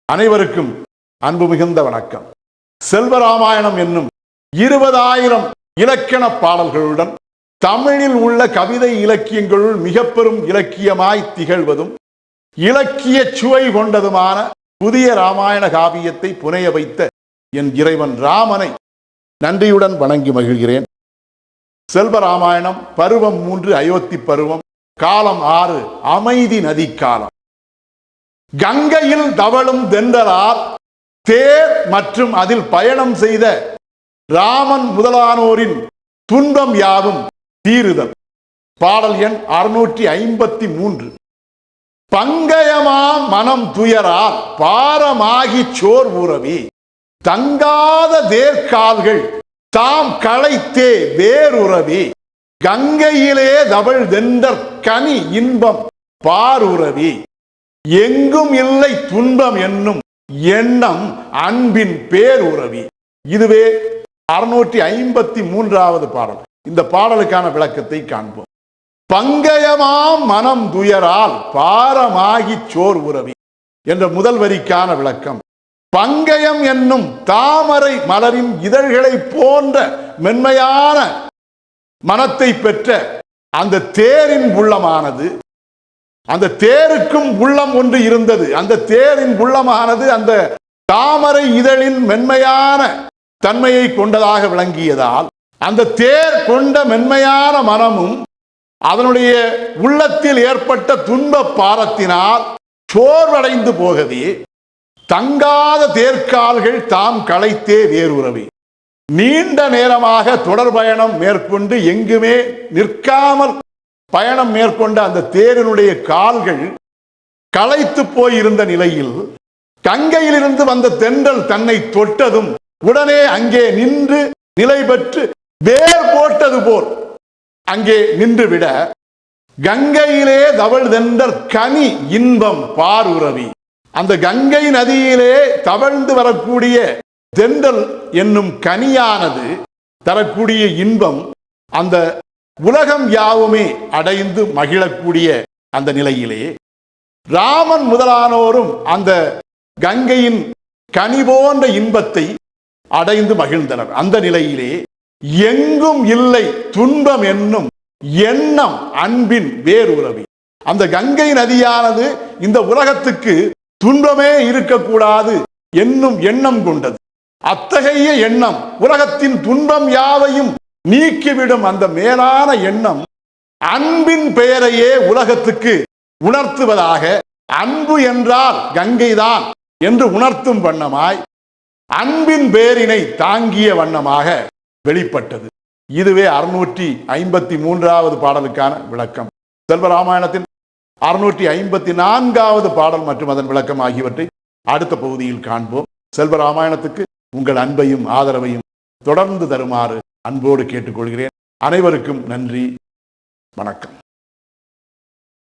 அனைவருக்கும் அன்பு மிகுந்த வணக்கம். செல்வராமாயணம் என்னும் 20,000 இலக்கண பாடல்களுடன் தமிழில் உள்ள கவிதை இலக்கியங்களுள் மிக பெரும் இலக்கியமாய் திகழ்வதும் இலக்கிய சுவை கொண்டதுமான புதிய ராமாயண காவியத்தை புனைய வைத்த என் இறைவன் ராமனை நன்றியுடன் வணங்கி மகிழ்கிறேன். செல்வராமாயணம் பருவம் 3 அயோத்தி பருவம், காலம் 6 அமைதி நதி காலம். கங்கையில் தவழும் தென்றலால் தேர் மற்றும் அதில் பயணம் செய்த ராமன் முதலானோரின் துன்பம் யாவும் தீருதல். பாடல் எண் 653. பங்கயமா மனம் துயரால் பாரமாகி சோர் உறவி தங்காத தேர்கால்கள் தாம் களைத்தே வேறுறவி கங்கையிலே தவழ் தென்றற் கனி இன்பம் பாருறவி எங்கும் இல்லை துன்பம் என்னும் எண்ணம் அன்பின் பேருறவி. இதுவே 653வது பாடல். இந்த பாடலுக்கான விளக்கத்தை காண்போம். பங்கயமாம் மனம் துயரால் பாரமாகி சோர் உறவி என்ற முதல் வரிக்கான விளக்கம். பங்கயம் என்னும் தாமரை மலரின் இதழ்களை போன்ற மென்மையான மனத்தை பெற்ற அந்த தேரின் உள்ளமானது, அந்த தேருக்கும் உள்ளம் ஒன்று இருந்தது. அந்த தேரின் உள்ளமானது அந்த தாமரை இதழின் மென்மையான தன்மையை கொண்டதாக விளங்கியதால் அந்த தேர் கொண்ட மென்மையான மனமும் அதனுடைய உள்ளத்தில் ஏற்பட்ட துன்ப பாரத்தினால் சோர்வடைந்து போகவே தங்காத தேர்கால்கள் தாம் களைத்தே வேறுறவி. நீண்ட நேரமாக தொடர் பயணம் மேற்கொண்டு எங்குமே நிற்காமல் பயணம் மேற்கொண்ட அந்த தேரினுடைய கால்கள் களைத்து போயிருந்த நிலையில் கங்கையிலிருந்து வந்த தென்றல் தன்னை தொட்டதும் உடனே அங்கே நின்று நிலை பெற்று வேர் போட்டது போல் அங்கே நின்றுவிட கங்கையிலே தவழ் தென்றற் கனி இன்பம் பாருறவி. அந்த கங்கை நதியிலே தவழ்ந்து வரக்கூடிய தென்றல் என்னும் கனியானது தரக்கூடிய இன்பம் அந்த உலகம் யாவுமே அடைந்து மகிழக்கூடிய அந்த நிலையிலே ராமன் முதலானோரும் அந்த கங்கையின் கனி போன்ற இன்பத்தை அடைந்து மகிழ்ந்தனர். அந்த நிலையிலே எங்கும் இல்லை துன்பம் என்னும் எண்ணம் அன்பின் வேறுறவி. அந்த கங்கை நதியானது இந்த உலகத்துக்கு துன்பமே இருக்கக்கூடாது என்னும் எண்ணம் கொண்டது. அத்தகைய எண்ணம் உலகத்தின் துன்பம் யாவையும் நீக்கிவிடும். அந்த மேலான எண்ணம் அன்பின் பெயரையே உலகத்துக்கு உணர்த்துவதாக, அன்பு என்றால் கங்கைதான் என்று உணர்த்தும் வண்ணமாய் அன்பின் பேரினை தாங்கிய வண்ணமாக வெளிப்பட்டது. இதுவே 653வது பாடலுக்கான விளக்கம். செல்வராமாயணத்தின் 654வது பாடல் மற்றும் அதன் விளக்கம் ஆகியவற்றை அடுத்த பகுதியில் காண்போம். செல்வராமாயணத்துக்கு உங்கள் அன்பையும் ஆதரவையும் தொடர்ந்து தருமாறு அன்போடு கேட்டுக்கொள்கிறேன். அனைவருக்கும் நன்றி, வணக்கம்.